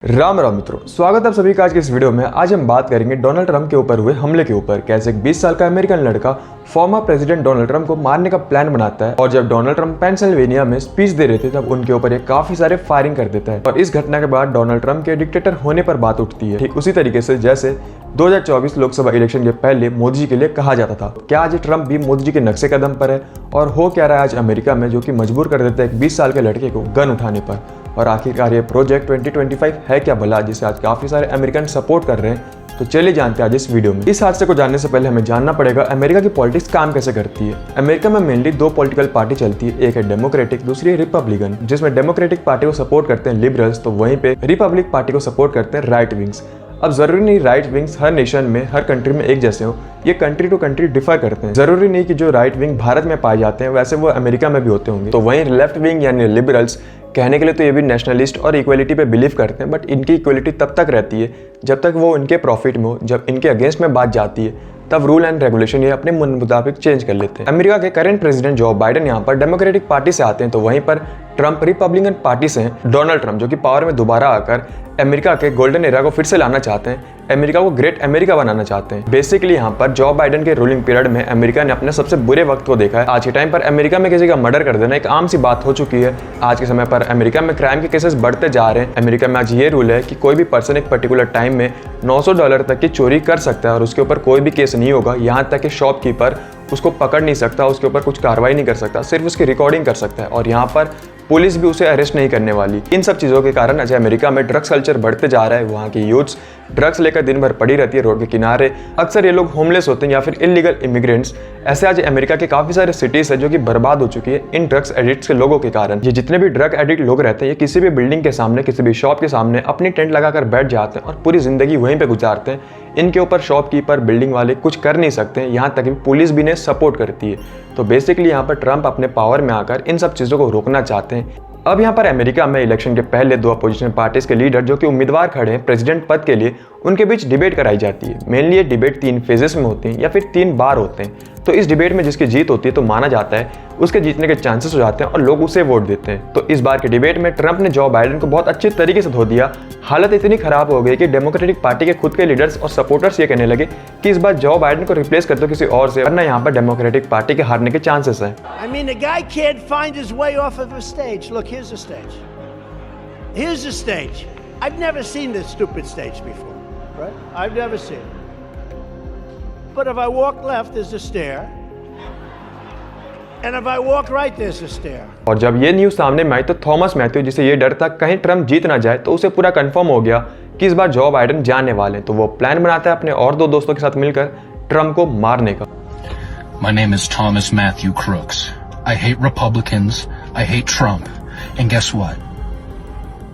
राम राम मित्रों, स्वागत है आप सभी का आज के इस वीडियो में। आज हम बात करेंगे डोनाल्ड ट्रंप के ऊपर हुए हमले के ऊपर। कैसे एक 20 साल का अमेरिकन लड़का फॉर्मर प्रेसिडेंट डोनाल्ड ट्रंप को मारने का प्लान बनाता है, और जब डोनाल्ड ट्रंप पेंसिल्वेनिया में स्पीच दे रहे थे तब उनके ऊपर ये काफी सारे फायरिंग कर देता है। और इस घटना के बाद डोनाल्ड ट्रंप के डिक्टेटर होने पर बात उठती है, ठीक उसी तरीके से जैसे 2024 लोकसभा इलेक्शन के पहले मोदी जी के लिए कहा जाता था। क्या आज ट्रंप भी मोदी जी के नक्शे कदम पर है? और हो क्या रहा है आज अमेरिका में, जो कि मजबूर कर देता है एक 20 साल के लड़के को गन उठाने पर? और आखिरकार ये प्रोजेक्ट 2025 है क्या भला, जिसे आज काफी सारे अमेरिकन सपोर्ट कर रहे हैं? तो चलिए जानते हैं आज इस वीडियो में। इस हादसे को जानने से पहले हमें जानना पड़ेगा अमेरिका की पॉलिटिक्स काम कैसे करती है। अमेरिका में मेनली दो पॉलिटिकल पार्टी चलती है, एक है डेमोक्रेटिक, दूसरी है रिपब्लिकन। जिसमें डेमोक्रेटिक पार्टी को सपोर्ट करते हैं लिबरल्स, तो वहीं पे रिपब्लिक पार्टी को सपोर्ट करते हैं राइट विंग्स। अब जरूरी नहीं राइट विंग्स हर नेशन में, हर कंट्री में एक जैसे हो, ये कंट्री टू कंट्री डिफर करते हैं। जरूरी नहीं कि जो राइट विंग भारत में पाए जाते हैं वैसे वो अमेरिका में भी होते होंगे। तो वहीं लेफ्ट विंग यानी लिबरल्स कहने के लिए तो ये भी नेशनलिस्ट और इक्वलिटी पे बिलीव करते हैं, बट इनकी इक्वलिटी तब तक रहती है जब तक वो इनके प्रॉफिट में हो। जब इनके अगेंस्ट में बात जाती है तब रूल एंड रेगुलेशन ये अपने मन मुताबिक चेंज कर लेते हैं। अमेरिका के करंट प्रेसिडेंट जो बाइडेन यहाँ पर डेमोक्रेटिक पार्टी से आते हैं, तो वहीं पर ट्रंप रिपब्लिकन पार्टी से हैं। डोनाल्ड ट्रंप जो कि पावर में दोबारा आकर अमेरिका के गोल्डन एरा को फिर से लाना चाहते हैं, अमेरिका को ग्रेट अमेरिका बनाना चाहते हैं। बेसिकली यहाँ पर जो बाइडेन के रूलिंग पीरियड में अमेरिका ने अपने सबसे बुरे वक्त को देखा है। आज के टाइम पर अमेरिका में किसी का मर्डर कर देना एक आम सी बात हो चुकी है। आज के समय पर अमेरिका में क्राइम के केसेस बढ़ते जा रहे हैं। अमेरिका में आज ये रूल है कि कोई भी पर्सन एक पर्टिकुलर टाइम में $900 तक की चोरी कर सकता है और उसके ऊपर कोई भी केस नहीं होगा। यहाँ तक कि शॉपकीपर उसको पकड़ नहीं सकता, उसके ऊपर कुछ कार्रवाई नहीं कर सकता, सिर्फ उसकी रिकॉर्डिंग कर सकता है। और यहाँ पर पुलिस भी उसे अरेस्ट नहीं करने वाली। इन सब चीज़ों के कारण आज अमेरिका में ड्रग्स कल्चर बढ़ते जा रहा है। वहाँ की यूथ्स ड्रग्स लेकर दिन भर पड़ी रहती है रोड के किनारे। अक्सर ये लोग होमलेस होते हैं या फिर इलीगल इमिग्रेंट्स। ऐसे आज अमेरिका के काफ़ी सारे सिटीज़ है जो कि बर्बाद हो चुकी है इन ड्रग्स एडिक्ट्स के लोगों के कारण। ये जितने भी ड्रग एडिक्ट लोग रहते हैं ये किसी भी बिल्डिंग के सामने, किसी भी शॉप के सामने अपनी टेंट लगाकर बैठ जाते हैं और पूरी ज़िंदगी वहीं पर गुजारते हैं। इनके ऊपर शॉपकीपर, बिल्डिंग वाले कुछ कर नहीं सकते हैं, यहाँ तक कि पुलिस भी इन्हें सपोर्ट करती है। तो बेसिकली यहाँ पर ट्रंप अपने पावर में आकर इन सब चीज़ों को रोकना चाहते हैं। अब यहाँ पर अमेरिका में इलेक्शन के पहले दो अपोजिशन पार्टीज के लीडर जो कि उम्मीदवार खड़े हैं प्रेसिडेंट पद के लिए, उनके बीच डिबेट कराई जाती है। मेनली ये डिबेट 3 फेजेस में होते हैं या फिर 3 बार होते हैं। तो इस डिबेट में जिसकी जीत होती है तो माना जाता है उसके जीतने के चांसेस हो जाते हैं और लोग उसे वोट देते हैं। तो इस बार के डिबेट में ट्रंप ने जो बाइडेन को बहुत अच्छे तरीके से धो दिया। हालत इतनी खराब हो गई कि डेमोक्रेटिक पार्टी के खुद के लीडर्स और सपोर्टर्स ये कहने लगे कि इस बार जो बाइडेन को रिप्लेस कर दो किसी और से, वरना यहाँ पर डेमोक्रेटिक पार्टी के हारने के चांसेस हैं। I mean, the guy can't find his way off of a stage. Look, here's the stage. Here's the stage. I've never seen this stupid stage before, right? I've never seen it. But if I walk left, there's a stair. And if I walk right, there's a stair. और जब ये news सामने में आई तो Thomas Matthew, जिसे ये डर था कहीं ट्रंप जीत ना जाए, तो उसे पूरा कंफर्म हो गया कि इस बार जो बाइडेन जाने वाले हैं। तो वो प्लान बनाता है अपने और 2 दोस्तों के साथ मिलकर ट्रंप को मारने का। My name is Thomas Matthew Crooks. I hate Republicans. I hate Trump. And guess what?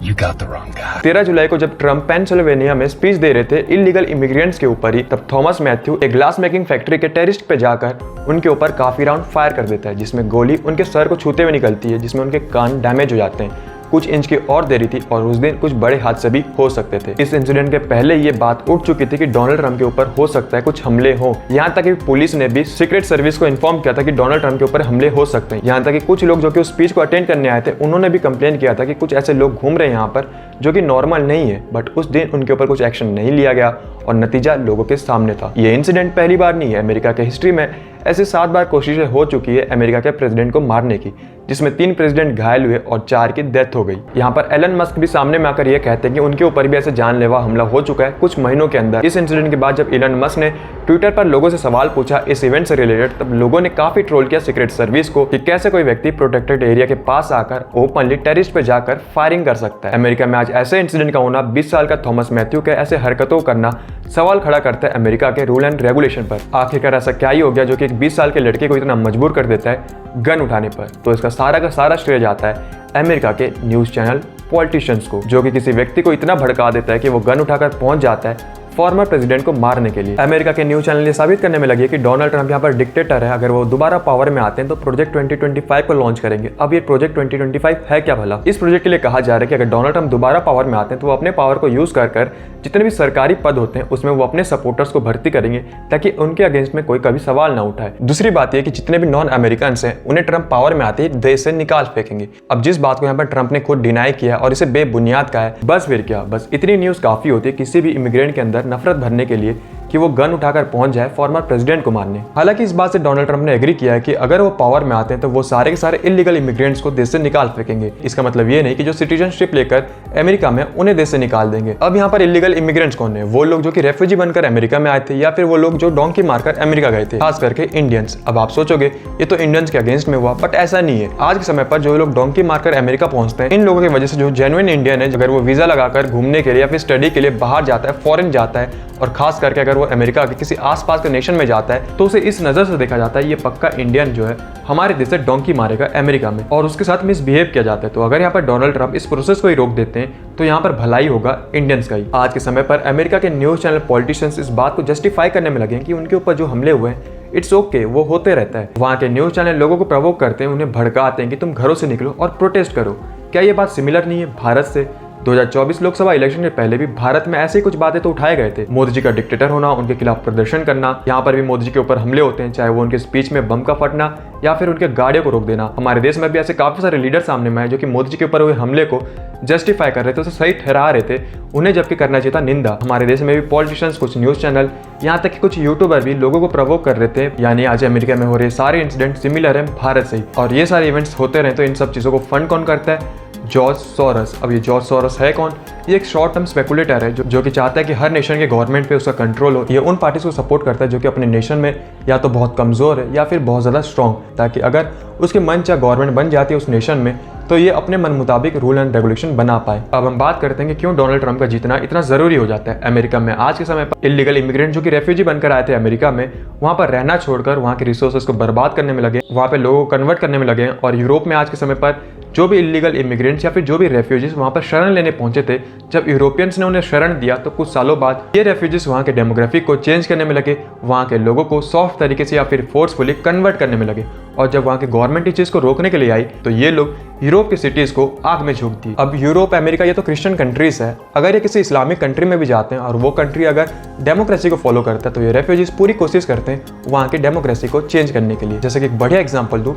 You got the wrong guy. 13 जुलाई को जब ट्रंप पेंसिल्वेनिया में स्पीच दे रहे थे इलीगल इमिग्रेंट्स के ऊपर ही, तब थॉमस मैथ्यू एक ग्लास मेकिंग फैक्ट्री के टेरिस्ट पे जाकर उनके ऊपर काफी राउंड फायर कर देता है, जिसमें गोली उनके सर को छूते हुए निकलती है, जिसमें उनके कान डैमेज हो जाते हैं। कुछ इंच की और देरी थी और उस दिन कुछ बड़े हादसे भी हो सकते थे। इस इंसिडेंट के पहले ये बात उठ चुकी थी कि डोनाल्ड ट्रंप के ऊपर हो सकता है कुछ हमले हो। यहाँ तक कि पुलिस ने भी सीक्रेट सर्विस को इन्फॉर्म किया था कि डोनाल्ड ट्रंप के ऊपर हमले हो सकते हैं। यहाँ तक कि कुछ लोग जो कि उस स्पीच को अटेंड करने आए थे उन्होंने भी कंप्लेन किया था कि कुछ ऐसे लोग घूम रहे हैं यहाँ पर जो कि नॉर्मल नहीं है। बट उस दिन उनके ऊपर कुछ एक्शन नहीं लिया गया और नतीजा लोगों के सामने था। ये इंसिडेंट पहली बार नहीं है, अमेरिका के हिस्ट्री में ऐसी 7 बार कोशिशें हो चुकी है अमेरिका के प्रेसिडेंट को मारने की, जिसमें 3 प्रेसिडेंट घायल हुए और 4 की डेथ हो गई। यहाँ पर एलन मस्क भी सामने में आकर यह कहते हैं कि उनके ऊपर भी ऐसे जानलेवा हमला हो चुका है कुछ महीनों के अंदर। इस इंसिडेंट के बाद जब एलन मस्क ने ट्विटर पर लोगों से सवाल पूछा इस इवेंट से रिलेटेड, तब लोगों ने काफी ट्रोल किया सीक्रेट सर्विस को कि कैसे कोई व्यक्ति प्रोटेक्टेड एरिया के पास आकर ओपनली टेरिस्ट पे जाकर फायरिंग कर सकता है। अमेरिका में आज ऐसे इंसिडेंट का होना, 20 साल का थॉमस मैथ्यू के ऐसे हरकतों करना सवाल खड़ा करता है अमेरिका के रूल एंड रेगुलेशन पर। आखिरकार ऐसा क्या ही हो गया जो कि एक 20 साल के लड़के को इतना मजबूर कर देता है गन उठाने पर? तो इसका सारा का सारा श्रेय जाता है अमेरिका के न्यूज़ चैनल पॉलिटिशियंस को, जो कि किसी व्यक्ति को इतना भड़का देता है कि वो गन उठाकर पहुंच जाता है फॉर्मर प्रेसिडेंट को मारने के लिए। अमेरिका के न्यूज चैनल ये साबित करने में लगे कि डोनाल्ड ट्रंप यहाँ पर डिक्टेटर है, अगर वो दोबारा पावर में आते हैं तो प्रोजेक्ट 2025 को लॉन्च करेंगे। अब ये प्रोजेक्ट 2025 है क्या भला? इस प्रोजेक्ट के लिए कहा जा रहा है कि अगर डोनाल्ड ट्रंप दोबारा पावर में आते हैं तो वो अपने पावर को यूज कर जितने भी सरकारी पद होते हैं उसमें वो अपने सपोर्टर्स को भर्ती करेंगे ताकि उनके अगेंस्ट में कोई कभी सवाल ना उठाए। दूसरी बात यह कि जितने भी नॉन अमेरिकन हैं उन्हें ट्रंप पावर में आते ही देश से निकाल फेंकेंगे। अब जिस बात को यहाँ पर ट्रंप ने खुद डिनाई किया और इसे बेबुनियाद कहा है, बस फिर क्या, बस इतनी न्यूज काफी होती है किसी भी इमिग्रेंट के अंदर नफरत भरने के लिए कि वो गन उठाकर पहुंच जाए फॉर्मर प्रेसिडेंट को मारने। हालांकि इस बात से डोनाल्ड ट्रंप ने एग्री किया है कि अगर वो पावर में आते हैं तो वो सारे के सारे इलीगल इमिग्रेंट्स को देश से निकाल फेंकेंगे। इसका मतलब ये नहीं कि जो सिटीजनशिप लेकर अमेरिका में उन्हें देश से निकाल देंगे। अब यहाँ पर इलीगल इमिग्रेंट्स कौन है? वो लोग जो कि रेफ्यूजी बनकर अमेरिका में आए थे या फिर वो लोग जो डोंकी मारकर अमेरिका गए थे, खास करके इंडियंस। अब आप सोचोगे ये तो इंडियंस के अगेंस्ट में हुआ, बट ऐसा नहीं है। आज के समय पर जो लोग डोंकी मारकर अमेरिका पहुंचते हैं, इन लोगों की वजह से जो जेन्युइन इंडियन है, अगर वो वीजा लगाकर घूमने के लिए या फिर स्टडी के लिए बाहर जाता है, फॉरेन जाता है, और खास करके अगर वो अमेरिका के किसी आसपास के नेशन में जाता है तो उसे इस नजर से देखा जाता है ये पक्का इंडियन जो है हमारे देश से डोंकी मारेगा अमेरिका में, और उसके साथ मिसबिहेव किया जाता है। तो अगर यहाँ पर डोनाल्ड ट्रंप इस प्रोसेस को ही रोक देते हैं तो यहाँ पर भलाई होगा इंडियंस का ही। आज के समय पर अमेरिका के न्यूज चैनल पॉलिटिशियंस इस बात को जस्टिफाई करने में लगे कि उनके ऊपर जो हमले हुए हैं इट्स ओके, वो होते रहता है। वहाँ के न्यूज चैनल लोगों को प्रवोक करते हैं, उन्हें भड़काते हैं कि तुम घरों से निकलो और प्रोटेस्ट करो। क्या ये बात सिमिलर नहीं है भारत से? 2024 लोकसभा इलेक्शन के पहले भी भारत में ऐसे ही कुछ बातें तो उठाए गए थे। मोदी जी का डिक्टेटर होना, उनके खिलाफ प्रदर्शन करना, यहाँ पर भी मोदी जी के ऊपर हमले होते हैं, चाहे वो उनके स्पीच में बम का फटना या फिर उनके गाड़ियों को रोक देना। हमारे देश में भी ऐसे काफी सारे लीडर सामने में आए जो कि मोदी जी के ऊपर हुए हमले को जस्टिफाई कर रहे थे, उसे सही ठहरा रहे थे, उन्हें जबकि करना चाहिए था निंदा। हमारे देश में भी पॉलिटिशियंस, कुछ न्यूज चैनल, यहाँ तक कि कुछ यूट्यूबर भी लोगों को प्रवोक कर रहे थे। यानी आज अमेरिका में हो रहे सारे इंसिडेंट सिमिलर है भारत से ही, और ये सारे इवेंट्स होते रहे तो इन सब चीजों को फंड कौन करता है? George Soros. अब ये जॉर्ज सोरोस है कौन? ये एक शॉर्ट टर्म स्पेकुलेटर है जो कि चाहता है कि हर नेशन के गवर्नमेंट पे उसका कंट्रोल हो। ये उन पार्टीज को सपोर्ट करता है जो कि अपने नेशन में या तो बहुत कमजोर है या फिर बहुत ज़्यादा स्ट्रॉन्ग, ताकि अगर उसके मन चाहे गवर्नमेंट बन जाती है उस नेशन में तो ये अपने मन मुताबिक रूल एंड रेगुलेशन बना पाए। अब हम बात करते हैं कि क्यों डोनाल्ड ट्रंप का जीतना इतना जरूरी हो जाता है अमेरिका में। आज के समय पर इलीगल इमिग्रेंट जो कि रेफ्यूजी बनकर आए थे अमेरिका में, वहाँ पर रहना छोड़कर वहाँ के रिसोर्सेज को बर्बाद करने में लगे, वहाँ पे लोगों को कन्वर्ट करने में लगे। और यूरोप में आज के समय पर जो भी इलीगल इमिग्रेंट्स या फिर जो भी रेफ्यूजीज वहाँ पर शरण लेने पहुंचे थे, जब यूरोपियंस ने उन्हें शरण दिया तो कुछ सालों बाद ये रेफ्यूजीज वहाँ के डेमोग्राफिक को चेंज करने में लगे, वहाँ के लोगों को सॉफ्ट तरीके से या फिर फोर्सफुली कन्वर्ट करने में लगे। और जब वहाँ की गवर्नमेंट इस चीज को रोकने के लिए आई तो ये लोग यूरोप की सिटीज को आग में झोंक दी। अब यूरोप, अमेरिका ये तो क्रिश्चियन कंट्रीज है, अगर ये किसी इस्लामिक कंट्री में भी जाते हैं और वो कंट्री अगर डेमोक्रेसी को फॉलो करता है तो ये रेफ्यूजीज पूरी कोशिश करते हैं वहाँ की डेमोक्रेसी को चेंज करने के लिए। जैसे कि एक बढ़िया एग्जाम्पल दूं,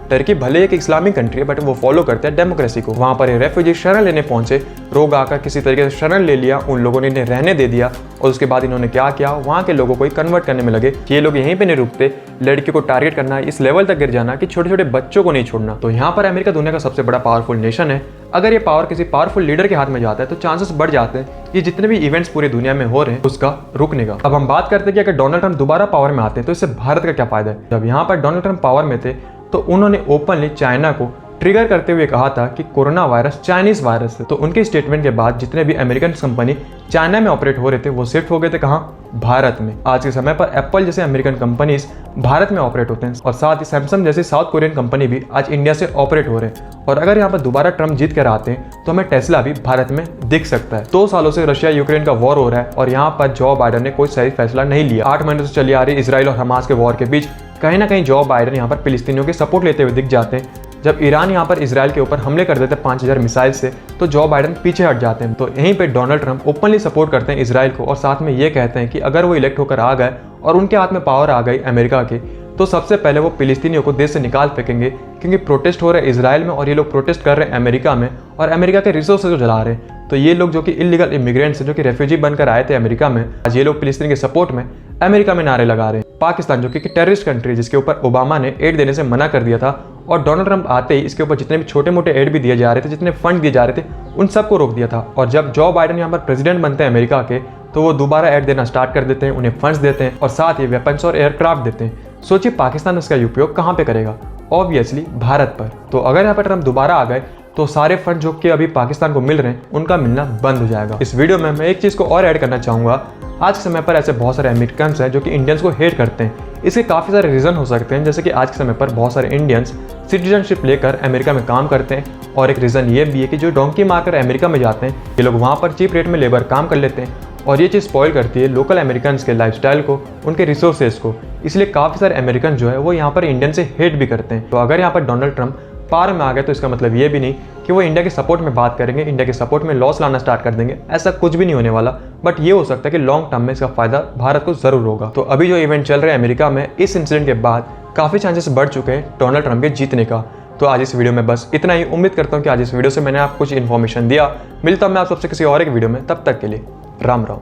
टर्की भले एक इस्लामिक कंट्री है बट वो फॉलो करते हैं डेमोक्रेसी को। वहाँ पर ये रेफ्यूजी शरण लेने पहुंचे, रोग आकर किसी तरीके से शरण ले लिया, उन लोगों ने इन्हें रहने दे दिया और उसके बाद इन्होंने क्या किया, वहाँ के लोगों को ही कन्वर्ट करने में लगे कि ये लोग यहीं पे नहीं रुकते, लड़कियों को टारगेट करना, इस लेवल तक गिर जाना कि छोटे छोटे बच्चों को नहीं छोड़ना। तो यहाँ पर अमेरिका दुनिया का सबसे बड़ा पावरफुल नेशन है। अगर ये पावर किसी पावरफुल लीडर के हाथ में जाता है तो चांसेस बढ़ जाते हैं ये जितने भी इवेंट्स पूरी दुनिया में हो रहे हैं उसका रुकने का। अब हम बात करते हैं कि अगर डोनाल्ड ट्रंप दोबारा पावर में आते हैं तो इससे भारत का क्या फायदा है। जब यहाँ पर डोनाल्ड ट्रंप पावर में थे तो उन्होंने ओपनली चाइना को ट्रिगर करते हुए कहा था कि कोरोना वायरस चाइनीज वायरस है। तो उनके स्टेटमेंट के बाद जितने भी अमेरिकन कंपनी चाइना में ऑपरेट हो रहे थे वो शिफ्ट हो गए थे कहाँ? भारत में। आज के समय पर एप्पल जैसे अमेरिकन कंपनीज भारत में ऑपरेट होते हैं और साथ ही सैमसंग जैसी साउथ कोरियन कंपनी भी आज इंडिया से ऑपरेट हो रहे हैं। और अगर यहाँ पर दोबारा ट्रंप जीत कर आते हैं तो हमें टेस्ला भी भारत में दिख सकता है। 2 सालों से रशिया यूक्रेन का वॉर हो रहा है और यहाँ पर जो बाइडेन ने कोई सही फैसला नहीं लिया। 8 महीने से चली आ रही इजराइल और हमास के वॉर के बीच कहीं ना कहीं जो बाइडेन यहाँ पर फिलिस्तीनियों के सपोर्ट लेते हुए दिख जाते हैं। जब ईरान यहाँ पर इजराइल के ऊपर हमले कर देते हैं 5000 मिसाइल से तो जो बाइडेन पीछे हट जाते हैं। तो यहीं पे डोनाल्ड ट्रंप ओपनली सपोर्ट करते हैं इजराइल को और साथ में ये कहते हैं कि अगर वो इलेक्ट होकर आ गए और उनके हाथ में पावर आ गई अमेरिका के तो सबसे पहले वो फिलिस्तीनियों को देश से निकाल फेंकेंगे, क्योंकि प्रोटेस्ट हो रहे हैं इजराइल में और ये लोग प्रोटेस्ट कर रहे हैं अमेरिका में और अमेरिका के रिसोर्सेज को जला रहे हैं। तो ये लोग जो कि इलीगल इमिग्रेंट्स हैं, जो कि रेफ्यूजी बनकर आए थे अमेरिका में, आज ये लोग फिलिस्तीन के सपोर्ट में अमेरिका में नारे लगा रहे हैं। पाकिस्तान जो कि टेररिस्ट कंट्री जिसके ऊपर ओबामा ने एड देने से मना कर दिया था और डोनाल्ड ट्रंप आते ही इसके ऊपर जितने भी छोटे मोटे एड भी दिए जा रहे थे, जितने फंड दिए जा रहे थे, उन सबको रोक दिया था। और जब जो बाइडेन यहाँ पर प्रेसिडेंट बनते हैं अमेरिका के तो वो दोबारा एड देना स्टार्ट कर देते हैं, उन्हें फंड्स देते हैं और साथ ही वेपन्स और एयरक्राफ्ट देते हैं। सोचिए पाकिस्तान उसका उपयोग कहाँ पे करेगा? ऑब्वियसली भारत पर। तो अगर यहाँ पर ट्रंप दोबारा आ गए तो सारे फंड जो कि अभी पाकिस्तान को मिल रहे हैं उनका मिलना बंद हो जाएगा। इस वीडियो में मैं एक चीज़ को और ऐड करना चाहूँगा। आज के समय पर ऐसे बहुत सारे अमेरिकन्स हैं जो कि इंडियंस को हेट करते हैं। इसके काफ़ी सारे रीज़न हो सकते हैं, जैसे कि आज के समय पर बहुत सारे इंडियंस सिटीजनशिप लेकर अमेरिका में काम करते हैं और एक रीज़न ये भी है कि जो डोंकी मारकर अमेरिका में जाते हैं ये लोग वहाँ पर चीप रेट में लेबर काम कर लेते हैं और ये चीज़ स्पॉइल करती है लोकल अमेरिकन के लाइफस्टाइल को, उनके रिसोर्सेज को। इसलिए काफ़ी सारे अमेरिकन जो है वो यहाँ पर इंडियन से हेट भी करते हैं। तो अगर यहाँ पर डोनाल्ड ट्रंप पार में आ गए तो इसका मतलब ये भी नहीं कि वो इंडिया के सपोर्ट में बात करेंगे, इंडिया के सपोर्ट में लॉस लाना स्टार्ट कर देंगे। ऐसा कुछ भी नहीं होने वाला, बट ये हो सकता है कि लॉन्ग टर्म में इसका फायदा भारत को जरूर होगा। तो अभी जो इवेंट चल रहा है अमेरिका में, इस इंसिडेंट के बाद काफ़ी चांसेस बढ़ चुके हैं डोनाल्ड ट्रंप के जीतने का। तो आज इस वीडियो में बस इतना ही। उम्मीद करता हूँ कि आज इस वीडियो से मैंने आपको कुछ इन्फॉर्मेशन दिया। मिलता हूँ मैं आप सबसे किसी और एक वीडियो में, तब तक के लिए राम राम।